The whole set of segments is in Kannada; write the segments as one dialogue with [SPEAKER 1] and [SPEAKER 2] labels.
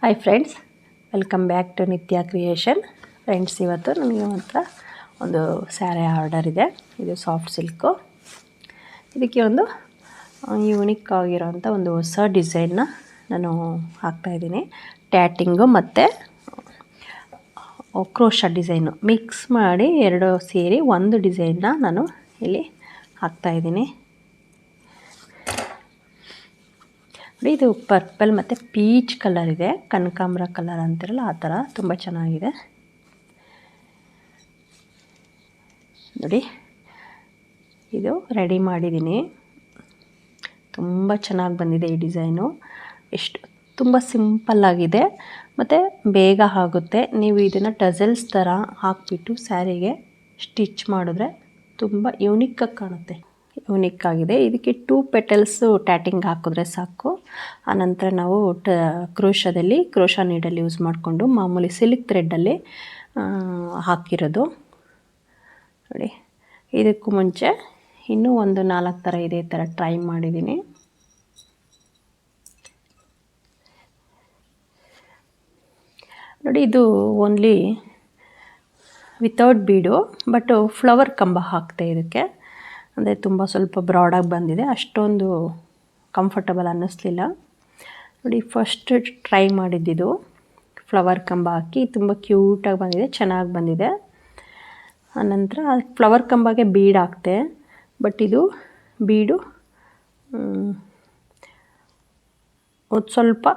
[SPEAKER 1] Hi friends, welcome back to Nitya creation. Friends, ಇವತ್ತು ನನಗೆ ಮಾತ್ರ ಒಂದು ಸ್ಯಾರಿ ಆರ್ಡರ್ ಇದೆ. ಇದು ಸಾಫ್ಟ್ ಸಿಲ್ಕು. ಇದಕ್ಕೆ ಒಂದು ಯೂನಿಕ್ ಆಗಿರೋಂಥ ಒಂದು ಹೊಸ ಡಿಸೈನ್ನ ನಾನು ಹಾಕ್ತಾಯಿದ್ದೀನಿ. ಟ್ಯಾಟಿಂಗು ಮತ್ತು ಕ್ರೋಶ ಡಿಸೈನು ಮಿಕ್ಸ್ ಮಾಡಿ ಎರಡು ಸೇರಿ ಒಂದು ಡಿಸೈನ್ನ ನಾನು ಇಲ್ಲಿ ಹಾಕ್ತಾಯಿದ್ದೀನಿ. ಇದು ಪರ್ಪಲ್ ಮತ್ತು ಪೀಚ್ ಕಲರ್ ಇದೆ, ಕನಕಾಂಬರ ಕಲರ್ ಅಂತಿರಲ್ಲ ಆ ಥರ, ತುಂಬ ಚೆನ್ನಾಗಿದೆ ನೋಡಿ. ಇದು ರೆಡಿ ಮಾಡಿದ್ದೀನಿ, ತುಂಬ ಚೆನ್ನಾಗಿ ಬಂದಿದೆ ಈ ಡಿಸೈನು. ತುಂಬ ಸಿಂಪಲ್ಲಾಗಿದೆ ಮತ್ತು ಬೇಗ ಆಗುತ್ತೆ. ನೀವು ಇದನ್ನು ಟಸಲ್ಸ್ ಥರ ಹಾಕಿಬಿಟ್ಟು ಸ್ಯಾರಿಗೆ ಸ್ಟಿಚ್ ಮಾಡಿದ್ರೆ ತುಂಬ ಯೂನಿಕ್ಕಾಗಿ ಕಾಣುತ್ತೆ. ಯೂನಿಕ್ ಆಗಿದೆ. ಇದಕ್ಕೆ 2 ಪೆಟಲ್ಸು ಟ್ಯಾಟಿಂಗ್ ಹಾಕಿದ್ರೆ ಸಾಕು. ಆನಂತರ ನಾವು ಕ್ರೋಶದಲ್ಲಿ ಕ್ರೋಶ ನೀಡಲ್ಲಿ ಯೂಸ್ ಮಾಡಿಕೊಂಡು ಮಾಮೂಲಿ ಸಿಲ್ಕ್ ಥ್ರೆಡ್ಡಲ್ಲಿ ಹಾಕಿರೋದು ನೋಡಿ. ಇದಕ್ಕೂ ಮುಂಚೆ ಇನ್ನೂ ಒಂದು 4 ಥರ ಇದೇ ಥರ ಟ್ರೈ ಮಾಡಿದ್ದೀನಿ. ನೋಡಿ, ಇದು ಓನ್ಲಿ ವಿತೌಟ್ ಬೀಡು, ಬಟ್ ಫ್ಲವರ್ ಕಂಬ ಹಾಕ್ತೆ ಇದಕ್ಕೆ. ಅಂದರೆ ತುಂಬ ಸ್ವಲ್ಪ ಬ್ರಾಡಾಗಿ ಬಂದಿದೆ, ಅಷ್ಟೊಂದು ಕಂಫರ್ಟಬಲ್ ಅನ್ನಿಸ್ಲಿಲ್ಲ ನೋಡಿ. ಫಸ್ಟ್ ಟ್ರೈ ಮಾಡಿದ್ದಿದ್ದು ಫ್ಲವರ್ ಕಂಬ ಹಾಕಿ, ತುಂಬ ಕ್ಯೂಟಾಗಿ ಬಂದಿದೆ, ಚೆನ್ನಾಗಿ ಬಂದಿದೆ. ಆನಂತರ ಫ್ಲವರ್ ಕಂಬಗೆ ಬೀಡ್ ಹಾಕ್ತೆ, ಬಟ್ ಇದು ಬೀಡು ಸ್ವಲ್ಪ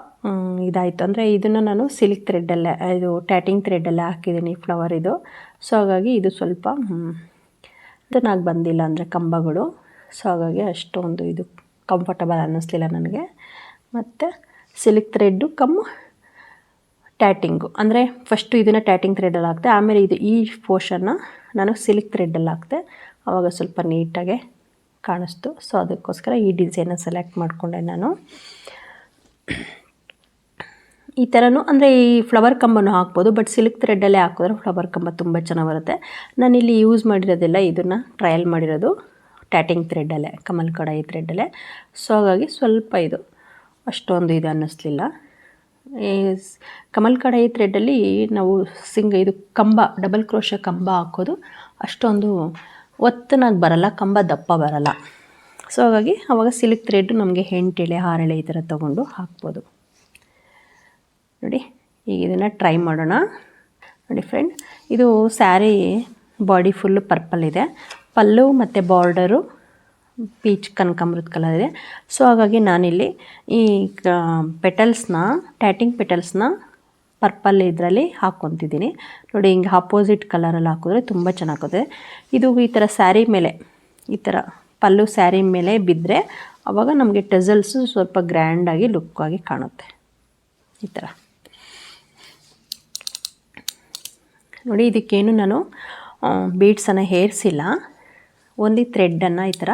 [SPEAKER 1] ಇದಾಯಿತು. ಅಂದರೆ ಇದನ್ನು ನಾನು ಸಿಲ್ಕ್ ಥ್ರೆಡ್ಡಲ್ಲೇ, ಇದು ಟ್ಯಾಟಿಂಗ್ ಥ್ರೆಡ್ಡಲ್ಲೇ ಹಾಕಿದ್ದೀನಿ ಫ್ಲವರ್ ಇದು. ಸೊ ಹಾಗಾಗಿ ಇದು ಸ್ವಲ್ಪ ಚೆನ್ನಾಗಿ ಬಂದಿಲ್ಲ ಅಂದರೆ ಕಂಬಗಳು. ಸೊ ಹಾಗಾಗಿ ಅಷ್ಟೊಂದು ಇದು ಕಂಫರ್ಟಬಲ್ ಅನ್ನಿಸ್ಲಿಲ್ಲ ನನಗೆ. ಮತ್ತು ಸಿಲ್ಕ್ ಥ್ರೆಡ್ಡು ಟ್ಯಾಟಿಂಗು, ಅಂದರೆ ಫಸ್ಟು ಇದನ್ನು ಟ್ಯಾಟಿಂಗ್ ಥ್ರೆಡ್ಡಲ್ಲಿ ಹಾಕ್ತೆ, ಆಮೇಲೆ ಈ ಪೋರ್ಷನ್ನ ನಾನು ಸಿಲ್ಕ್ ಥ್ರೆಡ್ಡಲ್ಲಿ ಹಾಕ್ತೆ. ಆವಾಗ ಸ್ವಲ್ಪ ನೀಟಾಗೆ ಕಾಣಿಸ್ತು. ಸೊ ಅದಕ್ಕೋಸ್ಕರ ಈ ಡಿಸೈನ ಸೆಲೆಕ್ಟ್ ಮಾಡಿಕೊಂಡೆ ನಾನು. ಈ ಥರನೂ ಅಂದರೆ ಈ ಫ್ಲವರ್ ಕಂಬನೂ ಹಾಕ್ಬೋದು, ಬಟ್ ಸಿಲ್ಕ್ ಥ್ರೆಡ್ಡಲ್ಲೇ ಹಾಕಿದ್ರೆ ಫ್ಲವರ್ ಕಂಬ ತುಂಬ ಚೆನ್ನಾಗಿ ಬರುತ್ತೆ. ನಾನಿಲ್ಲಿ ಯೂಸ್ ಮಾಡಿರೋದಿಲ್ಲ, ಇದನ್ನು ಟ್ರಯಲ್ ಮಾಡಿರೋದು ಟ್ಯಾಟಿಂಗ್ ಥ್ರೆಡ್ಡಲ್ಲೇ, ಕಮಲ್ ಕಡಾಯಿ ಥ್ರೆಡ್ಡಲ್ಲೇ. ಸೊ ಹಾಗಾಗಿ ಸ್ವಲ್ಪ ಇದು ಅಷ್ಟೊಂದು ಇದು ಅನ್ನಿಸ್ಲಿಲ್ಲ. ಈ ಕಮಲ್ ಕಡಾಯಿ ಥ್ರೆಡ್ಡಲ್ಲಿ ನಾವು ಇದು ಕಂಬ, ಡಬಲ್ ಕ್ರೋಶ ಕಂಬ ಹಾಕೋದು ಅಷ್ಟೊಂದು ಒತ್ತನಾಗಿ ಬರಲ್ಲ, ಕಂಬ ದಪ್ಪ ಬರಲ್ಲ. ಸೊ ಹಾಗಾಗಿ ಆವಾಗ ಸಿಲ್ಕ್ ಥ್ರೆಡ್ಡು ನಮಗೆ 8 ಎಳೆ 6 ಎಳೆ ಈ ಥರ ತೊಗೊಂಡು ಹಾಕ್ಬೋದು ನೋಡಿ. ಈಗ ಇದನ್ನು ಟ್ರೈ ಮಾಡೋಣ ನೋಡಿ ಫ್ರೆಂಡ್. ಇದು ಸ್ಯಾರಿ ಬಾಡಿ ಫುಲ್ಲು ಪರ್ಪಲ್ ಇದೆ, ಪಲ್ಲು ಮತ್ತು ಬಾರ್ಡರು ಪೀಚ್ ಕನಕಾಂಬರದ ಕಲರ್ ಇದೆ. ಸೊ ಹಾಗಾಗಿ ನಾನಿಲ್ಲಿ ಈ ಪೆಟಲ್ಸ್ನ, ಟ್ಯಾಟಿಂಗ್ ಪೆಟಲ್ಸ್ನ ಪರ್ಪಲ್ ಇದರಲ್ಲಿ ಹಾಕ್ಕೊತಿದ್ದೀನಿ ನೋಡಿ. ಹಿಂಗೆ ಅಪೋಸಿಟ್ ಕಲರಲ್ಲಿ ಹಾಕಿದ್ರೆ ತುಂಬ ಚೆನ್ನಾಗುತ್ತೆ. ಇದು ಈ ಥರ ಸ್ಯಾರಿ ಮೇಲೆ, ಈ ಥರ ಪಲ್ಲು ಸ್ಯಾರಿ ಮೇಲೆ ಬಿದ್ದರೆ ಆವಾಗ ನಮಗೆ ಟಸಲ್ಸು ಸ್ವಲ್ಪ ಗ್ರ್ಯಾಂಡಾಗಿ ಲುಕ್ಕಾಗಿ ಕಾಣುತ್ತೆ ಈ ಥರ ನೋಡಿ. ಇದಕ್ಕೇನು ನಾನು ಬೀಡ್ಸನ್ನು ಹೇರಿಸಿಲ್ಲ, ಓನ್ಲಿ ಥ್ರೆಡ್ಡನ್ನು ಈ ಥರ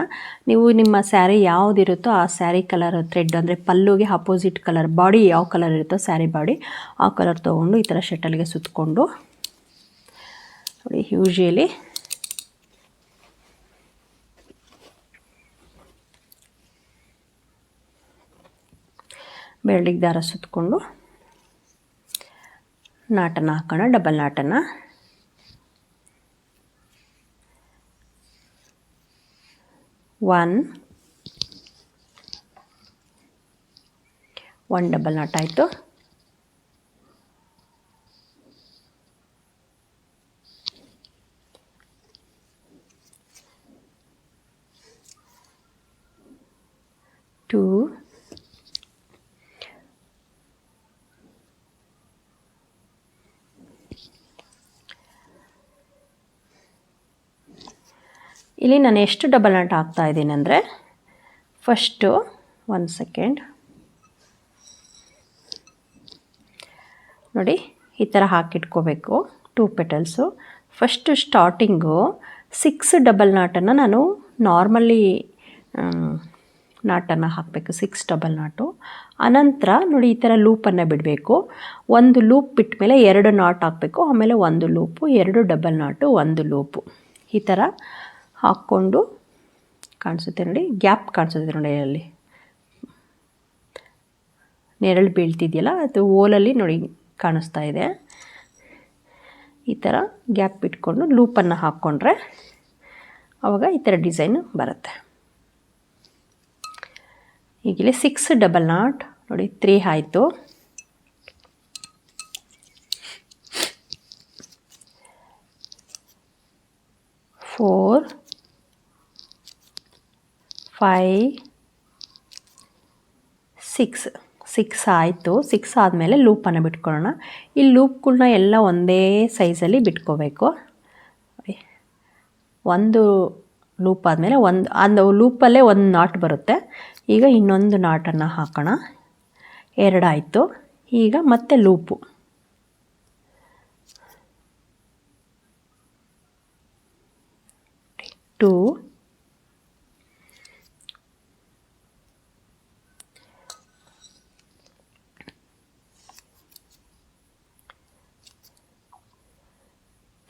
[SPEAKER 1] ನೀವು ನಿಮ್ಮ ಸ್ಯಾರಿ ಯಾವುದಿರುತ್ತೋ ಆ ಸ್ಯಾರಿ ಕಲರ್ ಥ್ರೆಡ್, ಅಂದರೆ ಪಲ್ಲುಗೆ ಅಪೋಸಿಟ್ ಕಲರ್, ಬಾಡಿ ಯಾವ ಕಲರ್ ಇರುತ್ತೋ ಸ್ಯಾರಿ ಬಾಡಿ ಆ ಕಲರ್ ತೊಗೊಂಡು ಈ ಥರ ಶಟಲ್ಗೆ ಸುತ್ತಕೊಂಡು ನೋಡಿ. ಯೂಶ್ವಲಿ ಬೆರಳಿಗೆ ದಾರ ಸುತ್ತಕೊಂಡು ನಾಟನ್ನು ಹಾಕೋಣ, ಡಬಲ್ ನಾಟನ್ನು. ಒನ್ ಡಬಲ್ ನಾಟ್ ಆಯಿತು. ಟೂ, ಇಲ್ಲಿ ನಾನು ಎಷ್ಟು ಡಬಲ್ ನಾಟ್ ಹಾಕ್ತಾ ಇದ್ದೀನಿ ಅಂದರೆ, ಫಸ್ಟು 1 ಸೆಕೆಂಡ್ ನೋಡಿ, ಈ ಥರ ಹಾಕಿಟ್ಕೋಬೇಕು 2 ಪೆಟಲ್ಸು. ಫಸ್ಟು ಸ್ಟಾರ್ಟಿಂಗು 6 ಡಬಲ್ ನಾಟನ್ನು ನಾನು ನಾರ್ಮಲಿ ನಾಟನ್ನು ಹಾಕಬೇಕು, 6 ಡಬಲ್ ನಾಟು. ಅನಂತರ ನೋಡಿ ಈ ಥರ ಲೂಪನ್ನು ಬಿಡಬೇಕು. ಒಂದು ಲೂಪ್ ಬಿಟ್ಟ ಮೇಲೆ 2 ನಾಟ್ ಹಾಕಬೇಕು, ಆಮೇಲೆ 1 ಲೂಪು, 2 ಡಬಲ್ ನಾಟು, 1 ಲೂಪು, ಈ ಥರ ಹಾಕ್ಕೊಂಡು ಕಾಣಿಸುತ್ತೆ ನೋಡಿ. ಗ್ಯಾಪ್ ಕಾಣಿಸುತ್ತೆ ನೋಡಿ ಅಲ್ಲಿ ನೆರಳು ಬೀಳ್ತಿದೆಯಲ್ಲ ಅದು ಓಲಲ್ಲಿ ನೋಡಿ ಕಾಣಿಸ್ತಾ ಇದೆ. ಈ ಥರ ಗ್ಯಾಪ್ ಬಿಟ್ಕೊಂಡು ಲೂಪನ್ನು ಹಾಕ್ಕೊಂಡ್ರೆ ಆವಾಗ ಈ ಥರ ಡಿಸೈನು ಬರುತ್ತೆ. ಈಗಲೇ 6 ಡಬಲ್ ನಾಟ್ ನೋಡಿ 3 ಆಯಿತು. 4 5 6 ಆಯಿತು. 6 ಆದಮೇಲೆ ಲೂಪನ್ನು ಬಿಟ್ಕೊಳ್ಳೋಣ. ಈ ಲೂಪ್ಗಳನ್ನ ಎಲ್ಲ ಒಂದೇ ಸೈಜಲ್ಲಿ ಬಿಟ್ಕೋಬೇಕು. ಒಂದು ಲೂಪ್ ಆದಮೇಲೆ ಒಂದು ಲೂಪಲ್ಲೇ ಒಂದು ನಾಟ್ ಬರುತ್ತೆ. ಈಗ ಇನ್ನೊಂದು ನಾಟನ್ನು ಹಾಕೋಣ. 2 ಆಯಿತು. ಈಗ ಮತ್ತೆ ಲೂಪು 2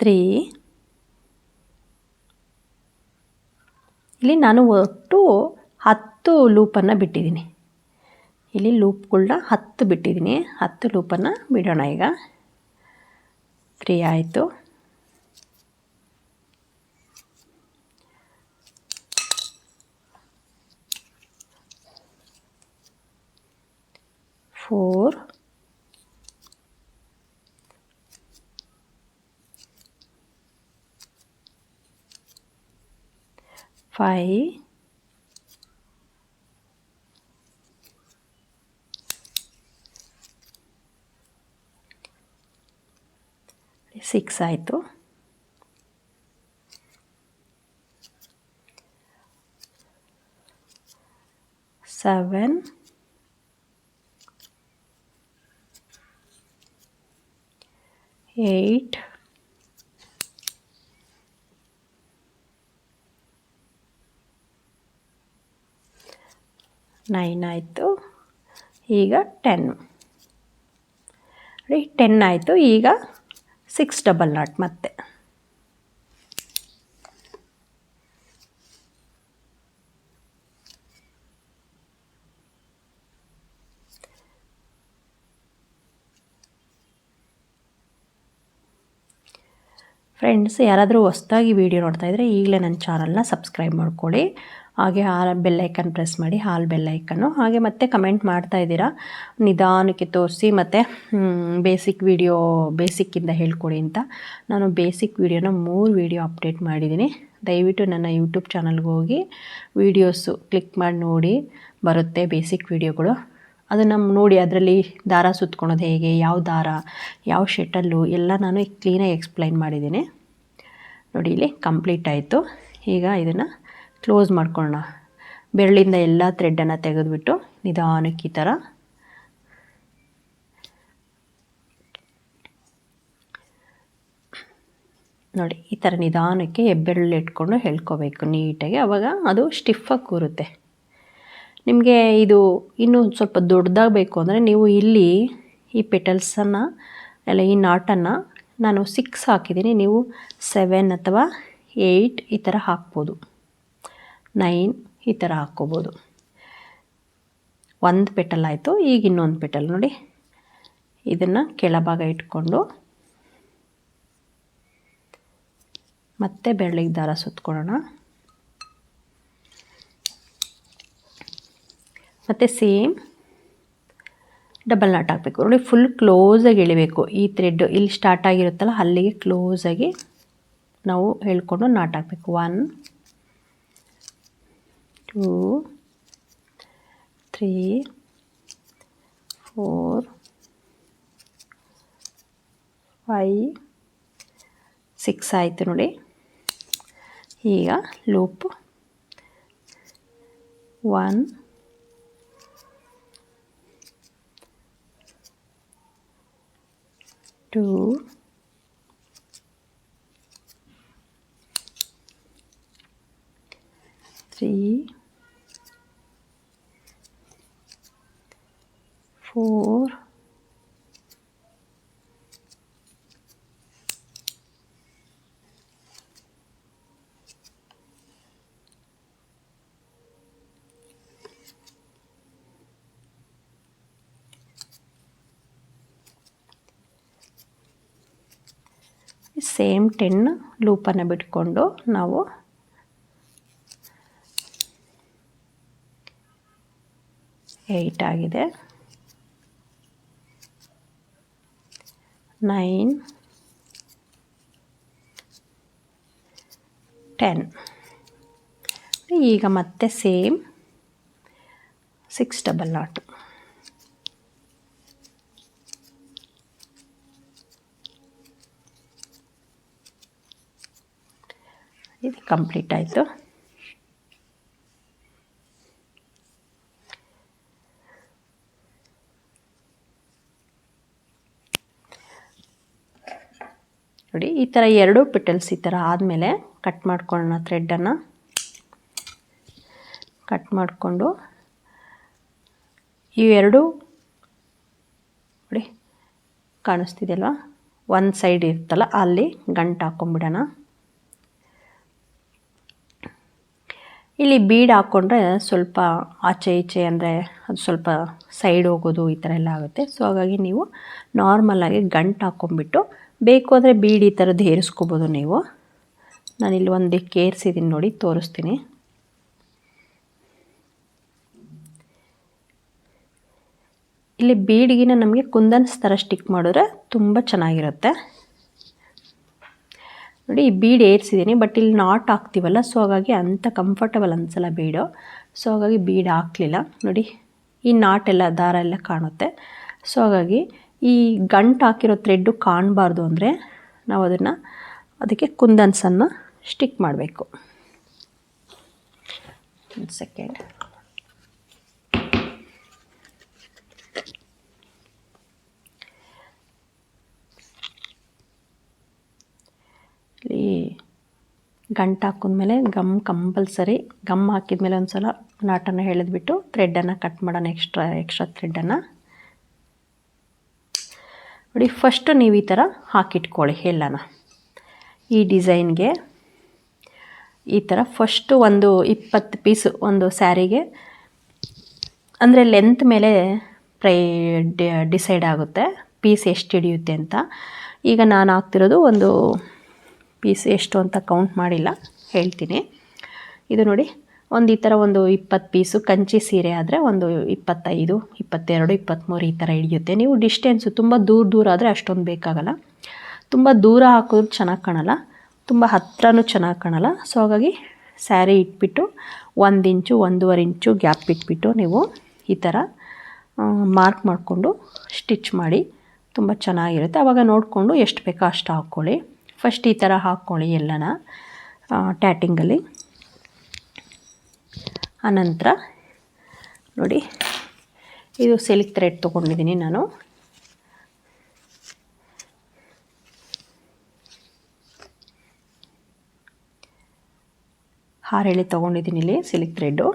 [SPEAKER 1] 3 ಇಲ್ಲಿ ನಾನು ಒಟ್ಟು 10 ಲೂಪನ್ನು ಬಿಟ್ಟಿದ್ದೀನಿ. ಇಲ್ಲಿ ಲೂಪ್ಗಳನ್ನ 10 ಬಿಟ್ಟಿದ್ದೀನಿ. 10 ಲೂಪನ್ನು ಬಿಡೋಣ. ಈಗ 3 ಆಯಿತು. 4 5 6 ಆಯಿತು. 7 8 9 ಆಯಿತು. ಈಗ 10 ನೋಡಿ 10 ಆಯಿತು. ಈಗ 6 ಡಬಲ್ ನಾಟ್ ಮತ್ತೆ ಫ್ರೆಂಡ್ಸ್, ಯಾರಾದರೂ ಹೊಸದಾಗಿ ವಿಡಿಯೋ ನೋಡ್ತಾಯಿದ್ರೆ ಈಗಲೇ ನನ್ನ ಚಾನಲ್ನ ಸಬ್ಸ್ಕ್ರೈಬ್ ಮಾಡ್ಕೊಳ್ಳಿ. ಹಾಗೆ ಬೆಲ್ಲೈಕನ್ ಪ್ರೆಸ್ ಮಾಡಿ, ಬೆಲ್ಲೈಕನ್ನು. ಹಾಗೆ ಮತ್ತೆ ಕಮೆಂಟ್ ಮಾಡ್ತಾಯಿದ್ದೀರಾ, ನಿಧಾನಕ್ಕೆ ತೋರಿಸಿ ಮತ್ತು ಬೇಸಿಕ್ಕಿಂದ ಹೇಳ್ಕೊಡಿ ಅಂತ. ನಾನು ಬೇಸಿಕ್ ವಿಡಿಯೋನ 3 ವಿಡಿಯೋ ಅಪ್ಡೇಟ್ ಮಾಡಿದ್ದೀನಿ. ದಯವಿಟ್ಟು ನನ್ನ ಯೂಟ್ಯೂಬ್ ಚಾನಲ್ಗೆ ಹೋಗಿ ವೀಡಿಯೋಸು ಕ್ಲಿಕ್ ಮಾಡಿ ನೋಡಿ, ಬರುತ್ತೆ ಬೇಸಿಕ್ ವಿಡಿಯೋಗಳು. ಅದನ್ನು ನೋಡಿ ಅದರಲ್ಲಿ ದಾರ ಸುತ್ಕೊಳೋದು ಹೇಗೆ, ಯಾವ ದಾರ, ಯಾವ ಶೆಟಲ್ಲು ಎಲ್ಲ ನಾನು ಕ್ಲೀನಾಗಿ ಎಕ್ಸ್ಪ್ಲೈನ್ ಮಾಡಿದ್ದೀನಿ. ನೋಡಿ ಇಲ್ಲಿ ಕಂಪ್ಲೀಟ್ ಆಯಿತು. ಈಗ ಇದನ್ನು ಕ್ಲೋಸ್ ಮಾಡ್ಕೊಳ್ಳೋಣ. ಬೆರಳಿಂದ ಎಲ್ಲ ಥ್ರೆಡ್ಡನ್ನು ತೆಗೆದುಬಿಟ್ಟು ನಿಧಾನಕ್ಕೆ ಈ ಥರ ನೋಡಿ ಈ ಥರ ನಿಧಾನಕ್ಕೆ ಹೆಬ್ಬೆರಳು ಇಟ್ಕೊಂಡು ಎಳ್ಕೋಬೇಕು ನೀಟಾಗಿ. ಆವಾಗ ಅದು ಸ್ಟಿಫಾಗಿ ಕೂರುತ್ತೆ. ನಿಮಗೆ ಇದು ಇನ್ನೂ ಸ್ವಲ್ಪ ದೊಡ್ಡದಾಗಬೇಕು ಅಂದರೆ ನೀವು ಇಲ್ಲಿ ಈ ಪೆಟಲ್ಸನ್ನು ಎಲ್ಲ ಈ ನಾಟನ್ನು ನಾನು 6 ಹಾಕಿದ್ದೀನಿ, ನೀವು 7 ಅಥವಾ 8 ಈ ಥರ ಹಾಕ್ಬೋದು, 9 ಈ ಥರ ಹಾಕ್ಕೋಬೋದು. ಒಂದು ಪೆಟಲ್ ಆಯಿತು. ಈಗ ಇನ್ನೊಂದು ಪೆಟಲ್ ನೋಡಿ, ಇದನ್ನು ಕೆಳಭಾಗ ಇಟ್ಕೊಂಡು ಮತ್ತೆ ಬೆರಳಿಗೆ ದಾರ ಸುತ್ಕೊಳ್ಳೋಣ. ಮತ್ತು ಸೇಮ್ ಡಬಲ್ ನಾಟ್ ಹಾಕಬೇಕು. ನೋಡಿ ಫುಲ್ ಕ್ಲೋಸಾಗಿ ಎಳಿಬೇಕು. ಈ ಥ್ರೆಡ್ ಇಲ್ಲಿ ಸ್ಟಾರ್ಟ್ ಆಗಿರುತ್ತಲ್ಲ ಅಲ್ಲಿಗೆ ಕ್ಲೋಸಾಗಿ ನಾವು ಹೇಳ್ಕೊಂಡು ನಾಟ್ ಹಾಕಬೇಕು. 1 2 3 4 5 6 ಆಯಿತು ನೋಡಿ. ಈಗ ಲೂಪ್ 1 2 3 4 5 ಸೇಮ್ 10 ಲೂಪನ್ನು ಬಿಟ್ಕೊಂಡು ನಾವು 8 ಆಗಿದೆ, 9, 10. ಈಗ ಮತ್ತೆ ಸೇಮ್ 6 ಡಬಲ್ ನಾಟ್. ಇದು ಕಂಪ್ಲೀಟ್ ಆಯಿತು. ನೋಡಿ ಈ ಥರ 2 ಪೆಟಲ್ಸ್ ಈ ಥರ ಆದಮೇಲೆ ಕಟ್ ಮಾಡ್ಕೊಳ್ಳೋಣ. ಥ್ರೆಡ್ಡನ್ನು ಕಟ್ ಮಾಡಿಕೊಂಡು ಇವೆರಡು ನೋಡಿ ಕಾಣಿಸ್ತಿದೆಯಲ್ವ, ಒಂದು ಸೈಡ್ ಇರ್ತಲ್ಲ ಅಲ್ಲಿ ಗಂಟು ಹಾಕ್ಕೊಂಬಿಡೋಣ. ಇಲ್ಲಿ ಬೀಡ್ ಹಾಕ್ಕೊಂಡ್ರೆ ಸ್ವಲ್ಪ ಆಚೆ ಈಚೆ ಅಂದರೆ ಅದು ಸ್ವಲ್ಪ ಸೈಡ್ ಹೋಗೋದು ಈ ಥರ ಎಲ್ಲ ಆಗುತ್ತೆ. ಸೊ ಹಾಗಾಗಿ ನೀವು ನಾರ್ಮಲಾಗಿ ಗಂಟು ಹಾಕ್ಕೊಂಬಿಟ್ಟು ಬೇಕು ಅಂದರೆ ಬೀಡ್ ಈ ಥರದ್ದು ಏರಿಸ್ಕೋಬೋದು ನೀವು. ನಾನಿಲ್ಲಿ ಒಂದಕ್ಕೆ ಏರಿಸಿದ್ದೀನಿ ನೋಡಿ, ತೋರಿಸ್ತೀನಿ. ಇಲ್ಲಿ ಬೀಡ್ಗಿನ ನಮಗೆ ಕುಂದನ್ಸ್ ಥರ ಸ್ಟಿಕ್ ಮಾಡಿದ್ರೆ ತುಂಬ ಚೆನ್ನಾಗಿರುತ್ತೆ. ನೋಡಿ ಈ ಬೀಡ್ ಏರಿಸಿದ್ದೀನಿ, ಬಟ್ ಇಲ್ಲಿ ನಾಟ್ ಹಾಕ್ತೀವಲ್ಲ, ಸೊ ಹಾಗಾಗಿ ಅಂಥ ಕಂಫರ್ಟಬಲ್ ಅನಿಸಲ್ಲ ಬೀಡು. ಸೊ ಹಾಗಾಗಿ ಬೀಡ್ ಹಾಕಲಿಲ್ಲ. ನೋಡಿ ಈ ನಾಟೆಲ್ಲ ದಾರ ಎಲ್ಲ ಕಾಣುತ್ತೆ. ಸೊ ಹಾಗಾಗಿ ಈ ಗಂಟು ಹಾಕಿರೋ ಥ್ರೆಡ್ಡು ಕಾಣಬಾರ್ದು ಅಂದರೆ ನಾವು ಅದಕ್ಕೆ ಕುಂದನ್ಸನ್ನು ಸ್ಟಿಕ್ ಮಾಡಬೇಕು. ಒಂದು ಸೆಕೆಂಡ್. ಇಲ್ಲಿ ಗಂಟು ಹಾಕಿದ್ಮೇಲೆ ಗಮ್ ಕಂಪಲ್ಸರಿ. ಗಮ್ ಹಾಕಿದ್ಮೇಲೆ ಒಂದು ಸಲ ನಾಟನ್ನು ಎಳೆದ್ಬಿಟ್ಟು ಥ್ರೆಡ್ಡನ್ನು ಕಟ್ ಮಾಡೋಣ, ಎಕ್ಸ್ಟ್ರಾ ಥ್ರೆಡ್ಡನ್ನು. ನೋಡಿ ಫಸ್ಟು ನೀವು ಈ ಥರ ಹಾಕಿಟ್ಕೊಳ್ಳಿ ಎಲ್ಲನ. ಈ ಡಿಸೈನ್ಗೆ ಈ ಥರ ಫಸ್ಟು ಒಂದು 20 ಪೀಸು ಒಂದು ಸ್ಯಾರಿಗೆ, ಅಂದರೆ ಲೆಂತ್ ಮೇಲೆ ಡಿಸೈಡ್ ಆಗುತ್ತೆ ಪೀಸ್ ಎಷ್ಟು ಹಿಡಿಯುತ್ತೆ ಅಂತ. ಈಗ ನಾನು ಹಾಕ್ತಿರೋದು ಒಂದು ಪೀಸ್ ಎಷ್ಟು ಅಂತ ಕೌಂಟ್ ಮಾಡಿಲ್ಲ, ಹೇಳ್ತೀನಿ. ಇದು ನೋಡಿ ಒಂದು ಈ ಥರ ಒಂದು 20 ಪೀಸು. ಕಂಚಿ ಸೀರೆ ಆದರೆ ಒಂದು 25, 22, 23 ಈ ಥರ ಹಿಡಿಯುತ್ತೆ. ನೀವು ಡಿಸ್ಟೆನ್ಸು ತುಂಬ ದೂರ ಆದರೆ ಅಷ್ಟೊಂದು ಬೇಕಾಗಲ್ಲ. ತುಂಬ ದೂರ ಹಾಕಿದ್ರು ಚೆನ್ನಾಗಿ ಕಾಣಲ್ಲ, ತುಂಬ ಹತ್ತಿರನೂ ಚೆನ್ನಾಗಿ ಕಾಣಲ್ಲ. ಸೊ ಹಾಗಾಗಿ ಸ್ಯಾರಿ ಇಟ್ಬಿಟ್ಟು 1 ಇಂಚು 1.5 ಇಂಚು ಗ್ಯಾಪ್ ಇಟ್ಬಿಟ್ಟು ನೀವು ಈ ಥರ ಮಾರ್ಕ್ ಮಾಡಿಕೊಂಡು ಸ್ಟಿಚ್ ಮಾಡಿ, ತುಂಬ ಚೆನ್ನಾಗಿರುತ್ತೆ. ಆವಾಗ ನೋಡಿಕೊಂಡು ಎಷ್ಟು ಬೇಕೋ ಅಷ್ಟು ಹಾಕ್ಕೊಳ್ಳಿ. ಫಸ್ಟ್ ಈ ಥರ ಹಾಕ್ಕೊಳ್ಳಿ ಎಲ್ಲನ ಟ್ಯಾಟಿಂಗಲ್ಲಿ. ಆನಂತರ ನೋಡಿ ಇದು ಸಿಲ್ಕ್ ಥ್ರೆಡ್ ತೊಗೊಂಡಿದ್ದೀನಿ ನಾನು. ಹಾರೆಳೆ ತೊಗೊಂಡಿದ್ದೀನಿ ಇಲ್ಲಿ ಸಿಲ್ಕ್ ಥ್ರೆಡ್ಡು.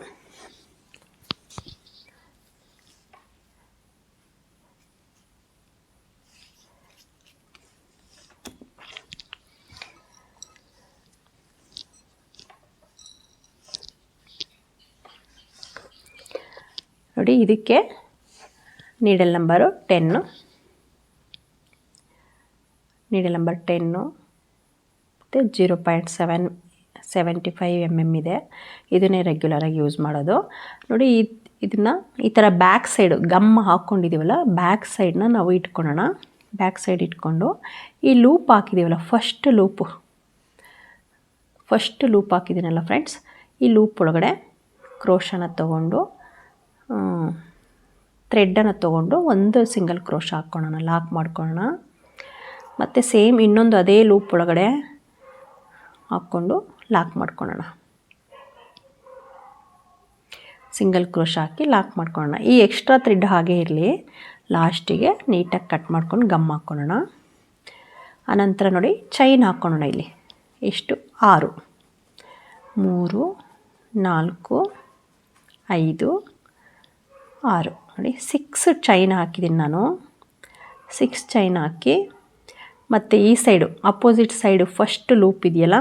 [SPEAKER 1] ನೋಡಿ ಇದಕ್ಕೆ ನೀಡಲ್ ನಂಬರು 10, ನೀಡಲ್ ನಂಬರ್ 10 ಮತ್ತು 0.75 mm ಇದೆ. ಇದನ್ನೇ ರೆಗ್ಯುಲರಾಗಿ ಯೂಸ್ ಮಾಡೋದು. ನೋಡಿ ಇದನ್ನು ಈ ಥರ ಬ್ಯಾಕ್ ಸೈಡು ಗಮ್ ಹಾಕ್ಕೊಂಡಿದ್ದೀವಲ್ಲ, ಬ್ಯಾಕ್ ಸೈಡನ್ನ ನಾವು ಇಟ್ಕೊಳ್ಳೋಣ. ಬ್ಯಾಕ್ ಸೈಡ್ ಇಟ್ಕೊಂಡು ಈ ಲೂಪ್ ಹಾಕಿದ್ದೀವಲ್ಲ, ಫಸ್ಟ್ ಲೂಪ್ ಹಾಕಿದ್ದೀನಲ್ಲ ಫ್ರೆಂಡ್ಸ್, ಈ ಲೂಪ್ ಒಳಗಡೆ ಕ್ರೋಶನ ತೊಗೊಂಡು ಥ್ರೆಡ್ಡನ್ನು ತೊಗೊಂಡು ಒಂದು ಸಿಂಗಲ್ ಕ್ರೋಶ ಹಾಕ್ಕೊಳ್ಳೋಣ, ಲಾಕ್ ಮಾಡ್ಕೊಳ್ಳೋಣ. ಮತ್ತು ಸೇಮ್ ಇನ್ನೊಂದು ಅದೇ ಲೂಪ್ ಒಳಗಡೆ ಹಾಕ್ಕೊಂಡು ಲಾಕ್ ಮಾಡ್ಕೊಳ್ಳೋಣ. ಸಿಂಗಲ್ ಕ್ರೋಶ ಹಾಕಿ ಲಾಕ್ ಮಾಡ್ಕೊಳ್ಳೋಣ. ಈ ಎಕ್ಸ್ಟ್ರಾ ಥ್ರೆಡ್ ಹಾಗೇ ಇರಲಿ, ಲಾಸ್ಟಿಗೆ ನೀಟಾಗಿ ಕಟ್ ಮಾಡ್ಕೊಂಡು ಗಮ್ ಹಾಕ್ಕೊಳ್ಳೋಣ. ಆನಂತರ ನೋಡಿ ಚೈನ್ ಹಾಕ್ಕೊಳ್ಳೋಣ. ಇಲ್ಲಿ ಎಷ್ಟು 6, 3, 4, 5, 6 ನೋಡಿ 6 ಚೈನ್ ಹಾಕಿದ್ದೀನಿ ನಾನು. 6 ಚೈನ್ ಹಾಕಿ, ಮತ್ತು ಈ side opposite side first loop ಇದೆಯಲ್ಲ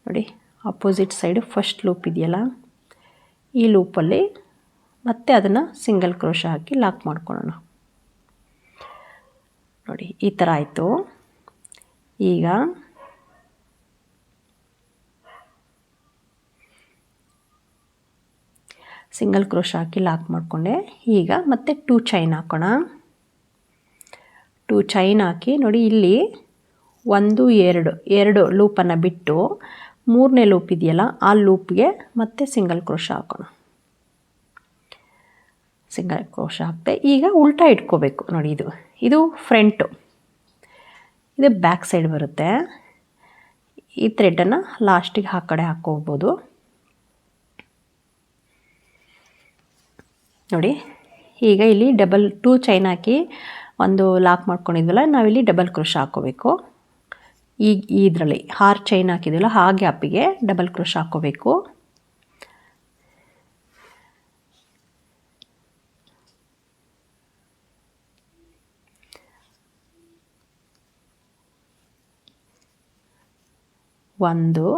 [SPEAKER 1] ನೋಡಿ, ಅಪೋಸಿಟ್ ಸೈಡು ಫಸ್ಟ್ ಲೂಪ್ ಇದೆಯಲ್ಲ, ಈ ಲೂಪಲ್ಲಿ ಮತ್ತೆ ಅದನ್ನು ಸಿಂಗಲ್ ಕ್ರೋಶ ಹಾಕಿ ಲಾಕ್ ಮಾಡ್ಕೊಳ್ಳೋಣ. ನೋಡಿ ಈ ಥರ ಆಯಿತು. ಈಗ ಸಿಂಗಲ್ ಕ್ರೋಶ ಹಾಕಿ ಲಾಕ್ ಮಾಡಿಕೊಂಡೆ. ಈಗ ಮತ್ತೆ 2 ಚೈನ್ ಹಾಕೋಣ. 2 ಚೈನ್ ಹಾಕಿ ನೋಡಿ, ಇಲ್ಲಿ 1 2 ಲೂಪನ್ನು ಬಿಟ್ಟು 3ನೇ ಲೂಪ್ ಇದೆಯಲ್ಲ, ಆ ಲೂಪ್ಗೆ ಮತ್ತೆ ಸಿಂಗಲ್ ಕ್ರೋಶ ಹಾಕೋಣ. ಸಿಂಗಲ್ ಕ್ರೋಶ ಹಾಕ್ತೆ. ಈಗ ಉಲ್ಟಾ ಇಟ್ಕೋಬೇಕು ನೋಡಿ. ಇದು ಫ್ರಂಟು, ಇದು ಬ್ಯಾಕ್ ಸೈಡ್ ಬರುತ್ತೆ. ಈ ಥ್ರೆಡನ್ನು ಲಾಸ್ಟಿಗೆ ಆ ಕಡೆ ಹಾಕ್ಕೋಬೋದು ನೋಡಿ. ಈಗ ಇಲ್ಲಿ 2 ಚೈನ್ ಹಾಕಿ ಒಂದು ಲಾಕ್ ಮಾಡ್ಕೊಂಡಿದ್ವಲ್ಲ, ನಾವಿಲ್ಲಿ ಡಬಲ್ ಕ್ರೋಶ ಹಾಕ್ಕೋಬೇಕು. ಈಗ ಇದರಲ್ಲಿ 6 ಚೈನ್ ಹಾಕಿದ್ವಲ್ಲ, ಆ ಗ್ಯಾಪಿಗೆ ಡಬಲ್ ಕ್ರೋಶ ಹಾಕ್ಕೋಬೇಕು. ಒಂದು,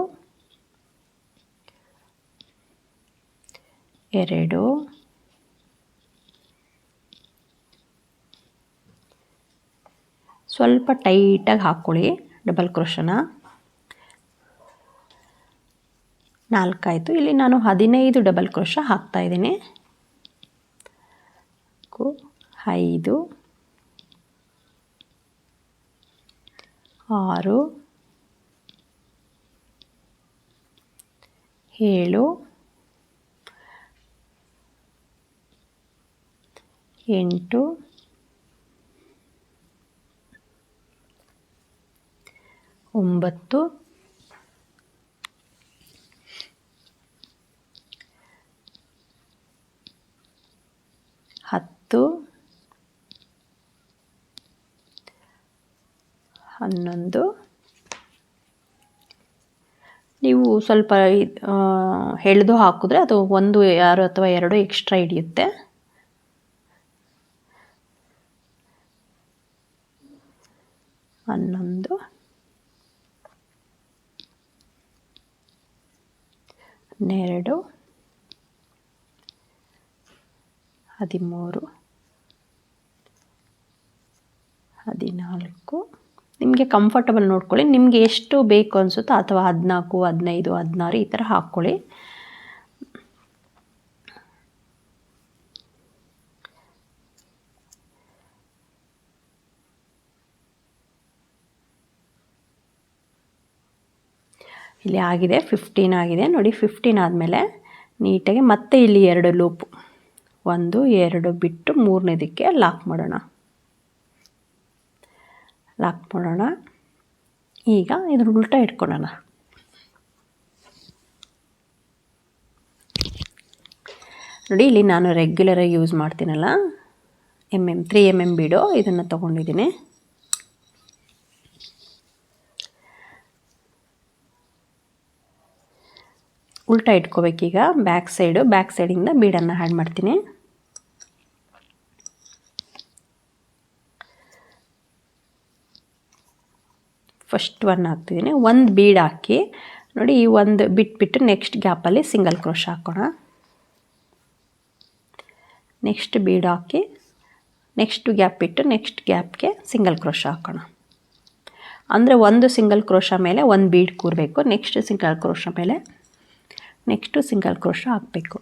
[SPEAKER 1] 2, ಸ್ವಲ್ಪ ಟೈಟಾಗಿ ಹಾಕ್ಕೊಳ್ಳಿ ಡಬಲ್ ಕ್ರೋಶನ. 4 ಆಯಿತು. ಇಲ್ಲಿ ನಾನು 15 ಡಬಲ್ ಕ್ರೋಶ ಹಾಕ್ತಾಯಿದ್ದೀನಿ. 5, 6, 7, 8, 9, 10, 11. ನೀವು ಸ್ವಲ್ಪ ಎಳೆದು ಹಾಕಿದ್ರೆ ಅದು 1 ಅಥವಾ 2 ಎಕ್ಸ್ಟ್ರಾ ಹಿಡಿಯುತ್ತೆ. 11, 12, 13, 14. ನಿಮಗೆ ಕಂಫರ್ಟಬಲ್ ನೋಡ್ಕೊಳ್ಳಿ. ನಿಮಗೆ ಎಷ್ಟು ಬೇಕು ಅನಿಸುತ್ತೋ, ಅಥವಾ 14, 15, 16 ಈ ಥರ ಹಾಕ್ಕೊಳ್ಳಿ. ಇಲ್ಲಿ ಆಗಿದೆ, 15 ಆಗಿದೆ ನೋಡಿ. 15 ಆದಮೇಲೆ ನೀಟಾಗಿ ಮತ್ತೆ ಇಲ್ಲಿ 2 ಲೂಪು, 1 2 ಬಿಟ್ಟು 3ನೇದಕ್ಕೆ ಲಾಕ್ ಮಾಡೋಣ. ಈಗ ಇದನ್ನು ಉಲ್ಟಾ ಇಟ್ಕೊಳ್ಳೋಣ. ನೋಡಿ, ಇಲ್ಲಿ ನಾನು ರೆಗ್ಯುಲರಾಗಿ ಯೂಸ್ ಮಾಡ್ತೀನಲ್ಲ, 3 mm ಬೀಡು, ಇದನ್ನು ತೊಗೊಂಡಿದ್ದೀನಿ. ಉಲ್ಟಾ ಇಟ್ಕೋಬೇಕೀಗ. ಬ್ಯಾಕ್ ಸೈಡಿಂದ ಬೀಡನ್ನು ಆ್ಯಡ್ ಮಾಡ್ತೀನಿ. ಫಸ್ಟ್ 1 ಹಾಕ್ತಿದ್ದೀನಿ. 1 ಬೀಡ್ ಹಾಕಿ ನೋಡಿ, ಈ 1 ಬಿಟ್ಬಿಟ್ಟು ನೆಕ್ಸ್ಟ್ ಗ್ಯಾಪಲ್ಲಿ ಸಿಂಗಲ್ ಕ್ರೋಶ ಹಾಕೋಣ. ನೆಕ್ಸ್ಟ್ ಬೀಡ್ ಹಾಕಿ ನೆಕ್ಸ್ಟ್ ಗ್ಯಾಪ್ ಬಿಟ್ಟು ನೆಕ್ಸ್ಟ್ ಗ್ಯಾಪ್ಗೆ ಸಿಂಗಲ್ ಕ್ರೋಶ ಹಾಕೋಣ. ಅಂದರೆ 1 ಸಿಂಗಲ್ ಕ್ರೋಶ ಮೇಲೆ 1 ಬೀಡ್ ಕೂರಬೇಕು. ನೆಕ್ಸ್ಟ್ ಸಿಂಗಲ್ ಕ್ರೋಶ ಮೇಲೆ ನೆಕ್ಸ್ಟು ಸಿಂಗಲ್ ಕ್ರೋಶ ಹಾಕಬೇಕು.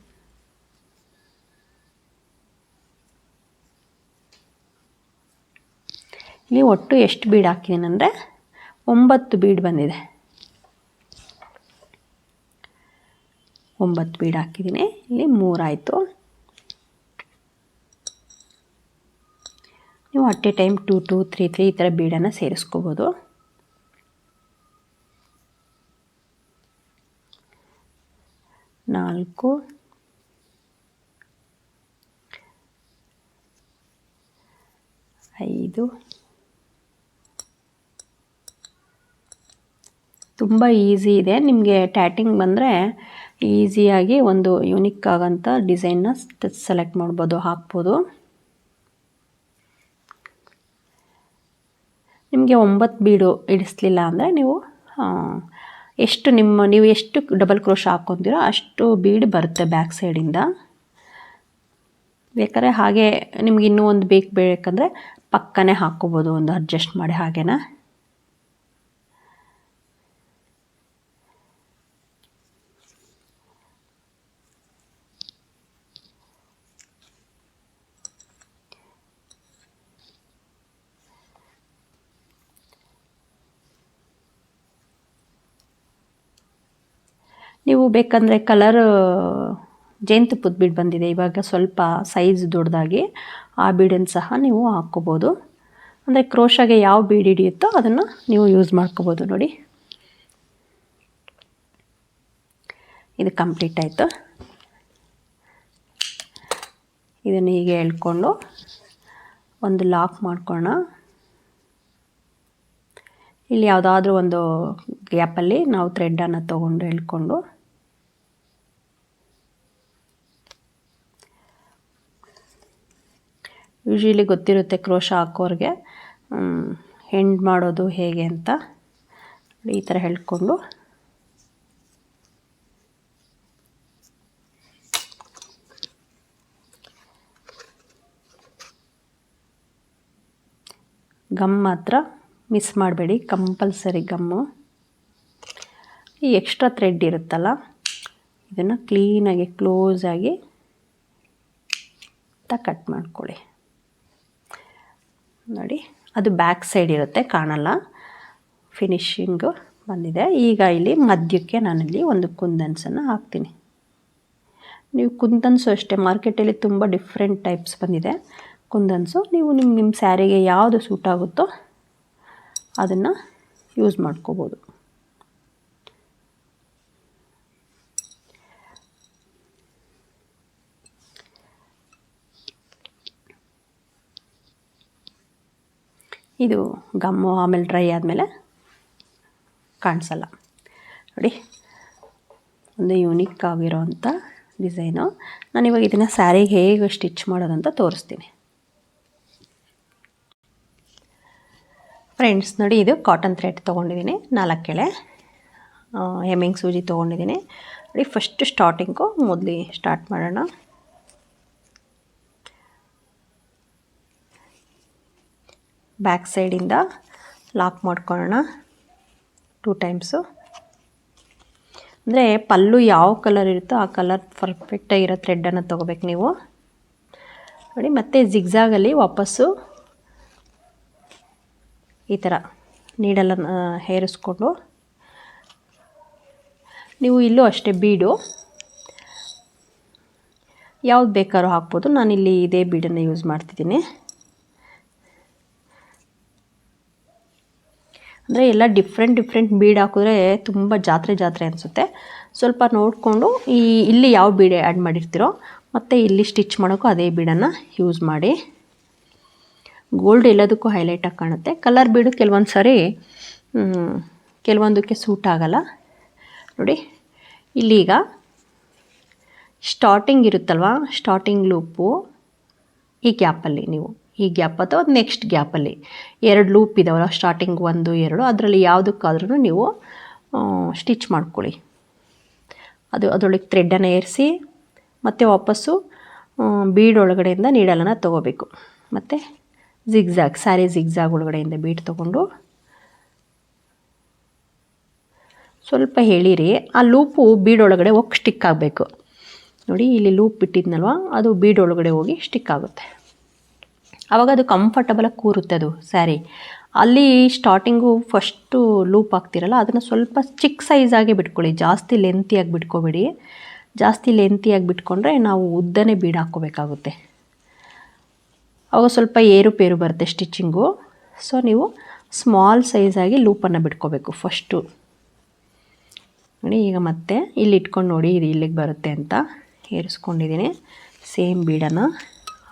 [SPEAKER 1] ಇಲ್ಲಿ ಒಟ್ಟು ಎಷ್ಟು ಬೀಡ್ ಹಾಕಿದ್ದೀನಿ ಅಂದರೆ 9 ಬೀಡ್ ಬಂದಿದೆ. 9 ಬೀಡ್ ಹಾಕಿದ್ದೀನಿ. ಇಲ್ಲಿ 3 ಆಯಿತು. ನೀವು ಅಟ್ ಎ ಟೈಮ್ 2 2 3 3 ಈ ಥರ ಬೀಡನ್ನು ಸೇರಿಸ್ಕೋಬೋದು. ನಾಲ್ಕು, 5. ತುಂಬ ಈಸಿ ಇದೆ. ನಿಮಗೆ ಟ್ಯಾಟಿಂಗ್ ಬಂದರೆ ಈಸಿಯಾಗಿ ಒಂದು ಯೂನಿಕ್ ಆಗೋಂಥ ಡಿಸೈನ್ನ ಸೆಲೆಕ್ಟ್ ಮಾಡ್ಬೋದು, ಹಾಕ್ಬೋದು. ನಿಮಗೆ 9 ಬೀಡು ಇಡಿಸ್ಲಿಲ್ಲ ಅಂದರೆ ನೀವು ನೀವು ಎಷ್ಟು ಡಬಲ್ ಕ್ರೋಶ ಹಾಕ್ಕೊತೀರೋ ಅಷ್ಟು ಬೀಡ್ ಬರುತ್ತೆ ಬ್ಯಾಕ್ ಸೈಡಿಂದ. ಬೇಕಾದ್ರೆ ಹಾಗೆ ನಿಮ್ಗೆ ಇನ್ನೂ ಒಂದು ಬೇಕಂದರೆ ಪಕ್ಕನೇ ಹಾಕ್ಕೋಬೋದು, ಒಂದು ಅಡ್ಜಸ್ಟ್ ಮಾಡಿ ಹಾಗೇನ. ನೀವು ಬೇಕಂದರೆ ಕಲರ್ ಜೇನುತುಪ್ಪದ ಬೀಡ್ ಬಂದಿದೆ ಇವಾಗ ಸ್ವಲ್ಪ ಸೈಜ್ ದೊಡ್ಡದಾಗಿ, ಆ ಬೀಡನ್ನು ಸಹ ನೀವು ಹಾಕ್ಕೋಬೋದು. ಅಂದರೆ ಕ್ರೋಶಾಗೆ ಯಾವ ಬೀಡ್ ಹಿಡಿಯುತ್ತೋ ಅದನ್ನು ನೀವು ಯೂಸ್ ಮಾಡ್ಕೋಬೋದು. ನೋಡಿ, ಇದು ಕಂಪ್ಲೀಟ್ ಆಯಿತು. ಇದನ್ನು ಹೀಗೆ ಎಳ್ಕೊಂಡು ಒಂದು ಲಾಕ್ ಮಾಡ್ಕೊಳ್ಳೋಣ. ಇಲ್ಲಿ ಯಾವುದಾದ್ರೂ ಒಂದು ಗ್ಯಾಪಲ್ಲಿ ನಾವು ಥ್ರೆಡ್ಡನ್ನು ತೊಗೊಂಡು ಎಳ್ಕೊಂಡು ಯೂಶ್ವಲಿ ಗೊತ್ತಿರುತ್ತೆ ಕ್ರೋಶ ಹಾಕೋರಿಗೆ ಹೆಂಡ್ ಮಾಡೋದು ಹೇಗೆ ಅಂತ. ಈ ಥರ ಎಳ್ಕೊಂಡು ಗಮ್ ಮಾತ್ರ ಮಿಸ್ ಮಾಡಬೇಡಿ, ಕಂಪಲ್ಸರಿ ಗಮ್ಮು. ಈ ಎಕ್ಸ್ಟ್ರಾ ಥ್ರೆಡ್ ಇರುತ್ತಲ್ಲ ಇದನ್ನು ಕ್ಲೀನಾಗಿ ಕ್ಲೋಸಾಗಿ ಕಟ್ ಮಾಡ್ಕೊಳ್ಳಿ. ನೋಡಿ, ಅದು ಬ್ಯಾಕ್ ಸೈಡ್ ಇರುತ್ತೆ, ಕಾಣಲ್ಲ. ಫಿನಿಶಿಂಗು ಬಂದಿದೆ. ಈಗ ಇಲ್ಲಿ ಮಧ್ಯಕ್ಕೆ ನಾನಿಲ್ಲಿ ಒಂದು ಕುಂದನ್ಸನ್ನು ಹಾಕ್ತೀನಿ. ನೀವು ಕುಂದನ್ಸು ಅಷ್ಟೇ, ಮಾರ್ಕೆಟಲ್ಲಿ ತುಂಬ ಡಿಫ್ರೆಂಟ್ ಟೈಪ್ಸ್ ಬಂದಿದೆ ಕುಂದನ್ಸು. ನೀವು ನಿಮ್ಮ ಸ್ಯಾರಿಗೆ ಯಾವುದು ಸೂಟ್ ಆಗುತ್ತೋ ಅದನ್ನು ಯೂಸ್ ಮಾಡ್ಕೋಬೋದು. ಇದು ಗಮ್ಮು ಆಮೇಲೆ ಡ್ರೈ ಆದಮೇಲೆ ಕಾಣಿಸಲ್ಲ. ನೋಡಿ, ಒಂದು ಯೂನಿಕ್ ಆಗಿರೋವಂಥ ಡಿಸೈನು. ನಾನಿವಾಗ ಇದನ್ನು ಸ್ಯಾರಿಗೆ ಹೇಗೆ ಸ್ಟಿಚ್ ಮಾಡೋದಂತ ತೋರಿಸ್ತೀನಿ. ಫ್ರೆಂಡ್ಸ್ ನೋಡಿ, ಇದು ಕಾಟನ್ ಥ್ರೆಡ್ ತೊಗೊಂಡಿದ್ದೀನಿ 4 ಎಳೆ, ಹೆಮ್ಮಿಂಗ್ ಸೂಜಿ ತೊಗೊಂಡಿದ್ದೀನಿ. ನೋಡಿ, ಫಸ್ಟ್ ಸ್ಟಾರ್ಟಿಂಗು ಮೊದಲು ಸ್ಟಾರ್ಟ್ ಮಾಡೋಣ. ಬ್ಯಾಕ್ ಸೈಡಿಂದ ಲಾಕ್ ಮಾಡ್ಕೊಳ್ಳೋಣ 2 ಟೈಮ್ಸು. ಅಂದರೆ ಪಲ್ಲು ಯಾವ ಕಲರ್ ಇರುತ್ತೋ ಆ ಕಲರ್ ಪರ್ಫೆಕ್ಟಾಗಿರೋ ಥ್ರೆಡ್ಡನ್ನು ತೊಗೋಬೇಕು ನೀವು. ನೋಡಿ, ಮತ್ತೆ ಜಿಗ್ಜಾಗಲ್ಲಿ ವಾಪಸ್ಸು ಈ ಥರ ನೀಡಲನ್ನು ಹೇರಿಸ್ಕೊಂಡು ನೀವು ಇಲ್ಲೂ ಅಷ್ಟೇ ಬೀಡು ಯಾವ್ದು ಬೇಕಾದ್ರೂ ಹಾಕ್ಬೋದು. ನಾನಿಲ್ಲಿ ಇದೇ ಬೀಡನ್ನು ಯೂಸ್ ಮಾಡ್ತಿದ್ದೀನಿ. ಅಂದರೆ ಎಲ್ಲ ಡಿಫ್ರೆಂಟ್ ಬೀಡ್ ಹಾಕಿದ್ರೆ ತುಂಬ ಜಾತ್ರೆ ಅನಿಸುತ್ತೆ. ಸ್ವಲ್ಪ ನೋಡಿಕೊಂಡು ಇಲ್ಲಿ ಯಾವ ಬೀಡ್ ಆ್ಯಡ್ ಮಾಡಿರ್ತೀರೋ ಮತ್ತು ಇಲ್ಲಿ ಸ್ಟಿಚ್ ಮಾಡೋಕ್ಕೂ ಅದೇ ಬೀಡನ್ನು ಯೂಸ್ ಮಾಡಿ. ಗೋಲ್ಡ್ ಎಲ್ಲದಕ್ಕೂ ಹೈಲೈಟಾಗಿ ಕಾಣುತ್ತೆ. ಕಲರ್ ಬೀಡು ಕೆಲವೊಂದು ಸಾರಿ ಕೆಲವೊಂದಕ್ಕೆ ಸೂಟ್ ಆಗಲ್ಲ. ನೋಡಿ, ಇಲ್ಲೀಗ ಸ್ಟಾರ್ಟಿಂಗ್ ಇರುತ್ತಲ್ವ, ಸ್ಟಾರ್ಟಿಂಗ್ ಲೂಪು ಈ ಗ್ಯಾಪಲ್ಲಿ ನೀವು ಈ ಗ್ಯಾಪ್ ಅಥವಾ ನೆಕ್ಸ್ಟ್ ಗ್ಯಾಪಲ್ಲಿ 2 ಲೂಪ್ ಇದಾವಲ್ಲ, ಸ್ಟಾರ್ಟಿಂಗ್ 1 2, ಅದರಲ್ಲಿ ಯಾವುದಕ್ಕಾದ್ರೂ ನೀವು ಸ್ಟಿಚ್ ಮಾಡ್ಕೊಳ್ಳಿ. ಅದರೊಳಗೆ ಥ್ರೆಡ್ಡನ್ನು ಏರಿಸಿ ಮತ್ತು ವಾಪಸ್ಸು ಬೀಡ್ ಒಳಗಡೆಯಿಂದ ನೀಡಲನ್ನು ತೊಗೋಬೇಕು. ಮತ್ತು ಜಿಗ್ಜಾಗ್ ಸ್ಯಾರಿ ಜಿಗ್ಜಾಗ್ ಒಳಗಡೆಯಿಂದ ಬೀಡ್ ತೊಗೊಂಡು ಸ್ವಲ್ಪ ಎಳೀರಿ. ಆ ಲೂಪು ಬೀಡ್ ಒಳಗಡೆ ಹೋಗಿ ಸ್ಟಿಕ್ ಆಗಬೇಕು. ನೋಡಿ, ಇಲ್ಲಿ ಲೂಪ್ ಬಿಟ್ಟಿದ್ನಲ್ವ, ಅದು ಬೀಡ್ ಒಳಗಡೆ ಹೋಗಿ ಸ್ಟಿಕ್ ಆಗುತ್ತೆ. ಆವಾಗ ಅದು ಕಂಫರ್ಟಬಲಾಗಿ ಕೂರುತ್ತೆ ಅದು ಸ್ಯಾರಿ. ಅಲ್ಲಿ ಸ್ಟಾರ್ಟಿಂಗು ಫಸ್ಟು ಲೂಪ್ ಹಾಕ್ತಿರಲ್ಲ ಅದನ್ನು ಸ್ವಲ್ಪ ಚಿಕ್ಕ ಸೈಜಾಗೆ ಬಿಟ್ಕೊಳ್ಳಿ, ಜಾಸ್ತಿ ಲೆಂತಿಯಾಗಿ ಬಿಟ್ಕೋಬೇಡಿ. ಜಾಸ್ತಿ ಲೆಂತಿಯಾಗಿ ಬಿಟ್ಕೊಂಡ್ರೆ ನಾವು ಉದ್ದನೇ ಬೀಡ್ ಹಾಕ್ಕೋಬೇಕಾಗುತ್ತೆ. ಆವಾಗ ಸ್ವಲ್ಪ ಏರುಪೇರು ಬರುತ್ತೆ ಸ್ಟಿಚ್ಚಿಂಗು. ಸೊ ನೀವು ಸ್ಮಾಲ್ ಸೈಜಾಗಿ ಲೂಪನ್ನು ಬಿಟ್ಕೋಬೇಕು ಫಸ್ಟು. ನೋಡಿ, ಈಗ ಮತ್ತೆ ಇಲ್ಲಿ ಇಟ್ಕೊಂಡು ನೋಡಿ, ಇದು ಇಲ್ಲಿಗೆ ಬರುತ್ತೆ ಅಂತ ಏರಿಸ್ಕೊಂಡಿದ್ದೀನಿ. ಸೇಮ್ ಬೀಡನ್ನು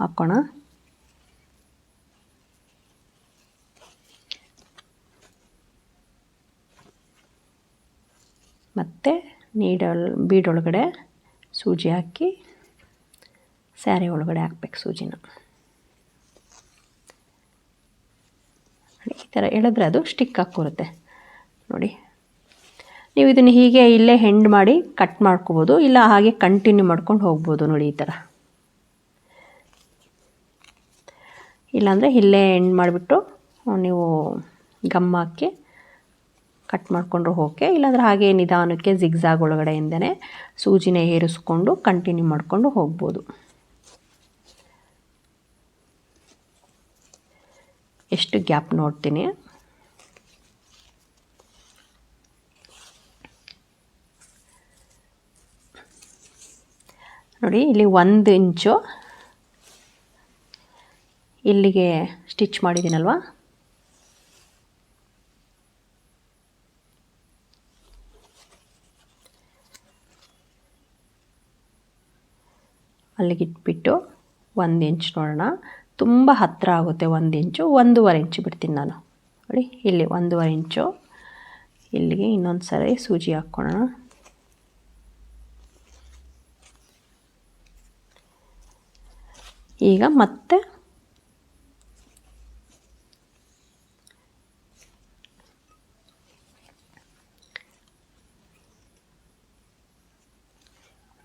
[SPEAKER 1] ಹಾಕೋಣ. ಮತ್ತು ಬೀಡ್ ಒಳಗಡೆ ಸೂಜಿ ಹಾಕಿ ಸ್ಯಾರಿ ಒಳಗಡೆ ಹಾಕ್ಬೇಕು ಸೂಜಿನ. ಈ ಥರ ಎಳೆದ್ರೆ ಅದು ಸ್ಟಿಕ್ ಹಾಕ್ಕೊರುತ್ತೆ. ನೋಡಿ, ನೀವು ಇದನ್ನು ಹೀಗೆ ಇಲ್ಲೇ ಹೆಂಡ್ ಮಾಡಿ ಕಟ್ ಮಾಡ್ಕೋಬೋದು, ಇಲ್ಲ ಹಾಗೆ ಕಂಟಿನ್ಯೂ ಮಾಡ್ಕೊಂಡು ಹೋಗ್ಬೋದು. ನೋಡಿ, ಈ ಥರ. ಇಲ್ಲಾಂದರೆ ಇಲ್ಲೇ ಎಂಡ್ ಮಾಡಿಬಿಟ್ಟು ನೀವು ಗಮ್ ಹಾಕಿ ಕಟ್ ಮಾಡಿಕೊಂಡ್ರು ಓಕೆ. ಇಲ್ಲಾಂದರೆ ಹಾಗೆ ನಿಧಾನಕ್ಕೆ ಜಿಗ್ಜಾಗ್ ಒಳಗಡೆಯಿಂದನೇ ಸೂಜಿನ ಏರಿಸ್ಕೊಂಡು ಕಂಟಿನ್ಯೂ ಮಾಡಿಕೊಂಡು ಹೋಗ್ಬೋದು. ಎಷ್ಟು ಗ್ಯಾಪ್ ನೋಡ್ತೀನಿ. ನೋಡಿ ಇಲ್ಲಿ 1 ಇಂಚು ಇಲ್ಲಿಗೆ ಸ್ಟಿಚ್ ಮಾಡಿದ್ದೀನಲ್ವ, ಅಲ್ಲಿಗೆ ಇಟ್ಬಿಟ್ಟು 1 ಇಂಚ್ ನೋಡೋಣ. ತುಂಬ ಹತ್ತಿರ ಆಗುತ್ತೆ 1 ಇಂಚು, 1.5 ಇಂಚು ಬಿಡ್ತೀನಿ ನಾನು. ನೋಡಿ ಇಲ್ಲಿ 1.5 ಇಂಚು, ಇಲ್ಲಿಗೆ ಇನ್ನೊಂದು ಸರಿ ಸೂಜಿ ಹಾಕ್ಕೊಳ್ಳೋಣ. ಈಗ ಮತ್ತೆ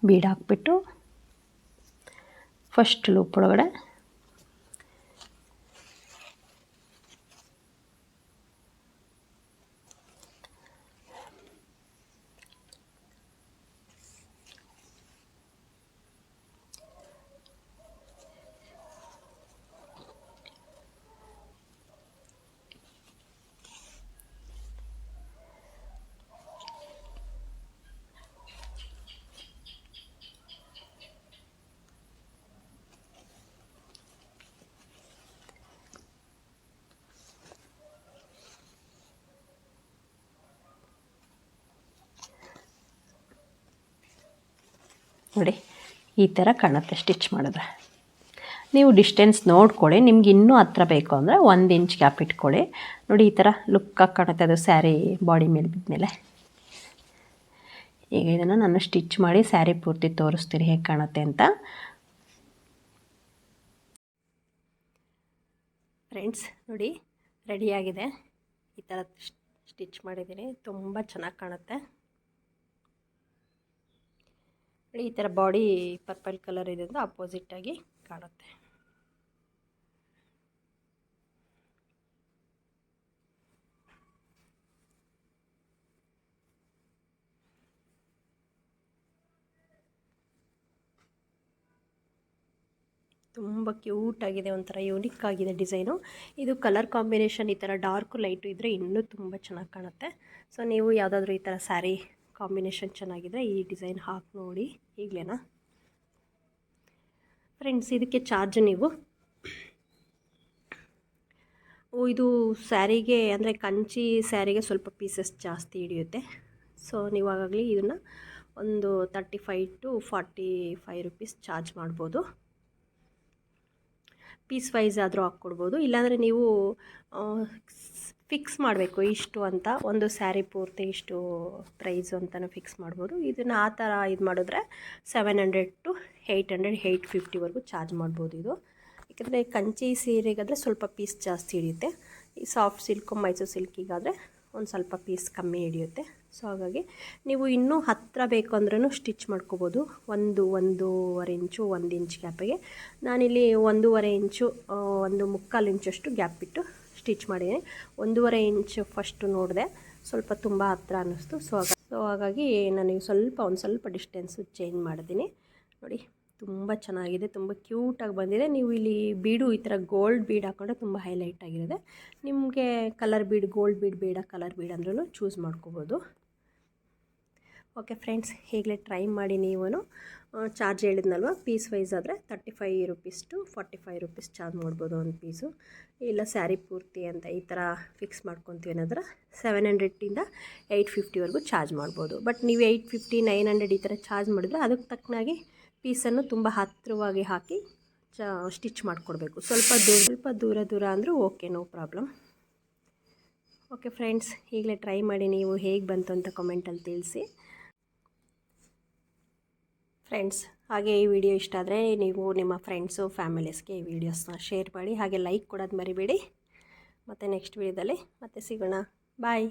[SPEAKER 1] ಬೀಡ್ ಹಾಕ್ಬಿಟ್ಟು ಫಸ್ಟ್ ಲೂಪ್ ಒಳಗಡೆ ನೋಡಿ ಈ ಥರ ಕಾಣುತ್ತೆ ಸ್ಟಿಚ್ ಮಾಡಿದ್ರೆ. ನೀವು ಡಿಸ್ಟೆನ್ಸ್ ನೋಡ್ಕೊಳ್ಳಿ, ನಿಮ್ಗೆ ಇನ್ನೂ ಹತ್ರ ಬೇಕು ಅಂದರೆ 1 ಇಂಚ್ ಗ್ಯಾಪ್ ಇಟ್ಕೊಳ್ಳಿ. ನೋಡಿ ಈ ಥರ ಲುಕ್ಕಾಗಿ ಕಾಣುತ್ತೆ ಅದು ಸ್ಯಾರಿ ಬಾಡಿ ಮೇಲೆ ಬಿದ್ಮೇಲೆ. ಈಗ ಇದನ್ನು ನಾನು ಸ್ಟಿಚ್ ಮಾಡಿ ಸ್ಯಾರಿ ಪೂರ್ತಿ ತೋರಿಸ್ತೀನಿ ಹೇಗೆ ಕಾಣುತ್ತೆ ಅಂತ. ಫ್ರೆಂಡ್ಸ್ ನೋಡಿ ರೆಡಿಯಾಗಿದೆ. ಈ ಥರ ಸ್ಟಿಚ್ ಮಾಡಿದ್ದೀನಿ, ತುಂಬ ಚೆನ್ನಾಗಿ ಕಾಣುತ್ತೆ. ಈ ಥರ ಬಾಡಿ ಪರ್ಪಲ್ ಕಲರ್ ಇದೆಂದು ಅಪೋಸಿಟಾಗಿ ಕಾಣುತ್ತೆ. ತುಂಬ ಕ್ಯೂಟಾಗಿದೆ, ಒಂಥರ ಯೂನಿಕ್ ಆಗಿದೆ ಡಿಸೈನು. ಇದು ಕಲರ್ ಕಾಂಬಿನೇಷನ್ ಈ ಥರ ಡಾರ್ಕು ಲೈಟು ಇದ್ದರೆ ಇನ್ನೂ ತುಂಬ ಚೆನ್ನಾಗಿ ಕಾಣುತ್ತೆ. ಸೊ ನೀವು ಯಾವುದಾದ್ರೂ ಈ ಥರ ಸ್ಯಾರಿ ಕಾಂಬಿನೇಷನ್ ಚೆನ್ನಾಗಿದ್ರೆ ಈ ಡಿಸೈನ್ ಹಾಕಿ ನೋಡಿ ಈಗಲೇನಾ. ಫ್ರೆಂಡ್ಸ್ ಇದಕ್ಕೆ ಚಾರ್ಜ್ ನೀವು ಇದು ಸ್ಯಾರಿಗೆ ಅಂದರೆ ಕಂಚಿ ಸ್ಯಾರಿಗೆ ಸ್ವಲ್ಪ ಪೀಸಸ್ ಜಾಸ್ತಿ ಹಿಡಿಯುತ್ತೆ. ಸೊ ನೀವು ಹಾಗಾಗಿ ಇದನ್ನು ಒಂದು 35 to 45 ರುಪೀಸ್ ಚಾರ್ಜ್ ಮಾಡ್ಬೋದು. ಪೀಸ್ ವೈಸ್ ಆದರೂ ಹಾಕ್ಕೊಡ್ಬೋದು, ಇಲ್ಲಾಂದರೆ ನೀವು ಫಿಕ್ಸ್ ಮಾಡಬೇಕು ಇಷ್ಟು ಅಂತ, ಒಂದು ಸ್ಯಾರಿ ಪೂರ್ತಿ ಇಷ್ಟು ಪ್ರೈಸು ಅಂತಲೂ ಫಿಕ್ಸ್ ಮಾಡ್ಬೋದು. ಇದನ್ನು ಆ ಥರ ಇದು ಮಾಡಿದ್ರೆ 700 to 800 850ವರೆಗೂ ಚಾರ್ಜ್ ಮಾಡ್ಬೋದು. ಇದು ಯಾಕಂದರೆ ಕಂಚಿ ಸೀರೆಗಾದರೆ ಸ್ವಲ್ಪ ಪೀಸ್ ಜಾಸ್ತಿ ಹಿಡಿಯುತ್ತೆ, ಈ ಸಾಫ್ಟ್ ಸಿಲ್ಕು ಮೈಸೂರು ಸಿಲ್ಕಿಗಾದರೆ ಒಂದು ಸ್ವಲ್ಪ ಪೀಸ್ ಕಮ್ಮಿ ಹಿಡಿಯುತ್ತೆ. ಸೊ ಹಾಗಾಗಿ ನೀವು ಇನ್ನೂ ಹತ್ತಿರ ಬೇಕು ಅಂದ್ರೂ ಸ್ಟಿಚ್ ಮಾಡ್ಕೋಬೋದು. 1.5 ಇಂಚು 1 ಇಂಚ್ ಗ್ಯಾಪಿಗೆ ನಾನಿಲ್ಲಿ 1.5 ಇಂಚು 1.25 ಇಂಚಷ್ಟು ಗ್ಯಾಪ್ ಬಿಟ್ಟು ಸ್ಟಿಚ್ ಮಾಡಿದ್ದೀನಿ. 1.5 ಇಂಚು ಫಸ್ಟು ನೋಡಿದೆ, ಸ್ವಲ್ಪ ತುಂಬ ಹತ್ತಿರ ಅನ್ನಿಸ್ತು. ಸೊ ಹಾಗಾಗಿ ನಾನು ಒಂದು ಸ್ವಲ್ಪ ಡಿಸ್ಟೆನ್ಸು ಚೇಂಜ್ ಮಾಡಿದ್ದೀನಿ. ನೋಡಿ ತುಂಬ ಚೆನ್ನಾಗಿದೆ, ತುಂಬ ಕ್ಯೂಟಾಗಿ ಬಂದಿದೆ. ನೀವು ಇಲ್ಲಿ ಬೀಡು ಈ ಥರ ಗೋಲ್ಡ್ ಬೀಡ್ ಹಾಕೊಂಡ್ರೆ ತುಂಬ ಹೈಲೈಟ್ ಆಗಿರುತ್ತೆ. ನಿಮಗೆ ಕಲರ್ ಬೀಡ್ ಗೋಲ್ಡ್ ಬೀಡ್ ಬೇಡ ಕಲರ್ ಬೀಡ್ ಅಂದ್ರೂ ಚೂಸ್ ಮಾಡ್ಕೋಬೋದು. ಓಕೆ ಫ್ರೆಂಡ್ಸ್, ಈಗಲೇ ಟ್ರೈ ಮಾಡಿ ನೀವು. ಚಾರ್ಜ್ ಹೇಳಿದ್ನಲ್ವ, ಪೀಸ್ ವೈಸ್ ಆದರೆ 35 ರುಪೀಸ್ to 45 ರುಪೀಸ್ ಚಾರ್ಜ್ ಮಾಡ್ಬೋದು ಒಂದು ಪೀಸು. ಇಲ್ಲ ಸ್ಯಾರಿ ಪೂರ್ತಿ ಅಂತ ಈ ಥರ ಫಿಕ್ಸ್ ಮಾಡ್ಕೊತೀವಿ ಅನ್ನೋದ್ರೆ 700 to 850ವರೆಗೂ ಚಾರ್ಜ್ ಮಾಡ್ಬೋದು. ಬಟ್ ನೀವು 850 900 ಈ ಥರ ಚಾರ್ಜ್ ಮಾಡಿದ್ರೆ ಅದಕ್ಕೆ ತಕ್ಕನಾಗಿ ಪೀಸನ್ನು ತುಂಬ ಹತ್ತಿರವಾಗಿ ಹಾಕಿ ಸ್ಟಿಚ್ ಮಾಡಿಕೊಡ್ಬೇಕು. ಸ್ವಲ್ಪ ದೂರ ಅಂದರೂ okay, no problem. Okay friends, ಈಗಲೇ ಟ್ರೈ ಮಾಡಿ ನೀವು, ಹೇಗೆ ಬಂತು ಅಂತ ಕಮೆಂಟಲ್ಲಿ ತಿಳಿಸಿ ಫ್ರೆಂಡ್ಸ್. ಹಾಗೆ ಈ ವಿಡಿಯೋ ಇಷ್ಟ ಆದರೆ ನೀವು ನಿಮ್ಮ ಫ್ರೆಂಡ್ಸು ಫ್ಯಾಮಿಲೀಸ್ಗೆ ಈ ವಿಡಿಯೋಸ್ನ ಶೇರ್ ಮಾಡಿ, ಹಾಗೆ ಲೈಕ್ ಕೊಡೋದು ಮರಿಬೇಡಿ. ಮತ್ತು ನೆಕ್ಸ್ಟ್ ವಿಡಿಯೋದಲ್ಲಿ ಮತ್ತೆ ಸಿಗೋಣ. ಬಾಯ್.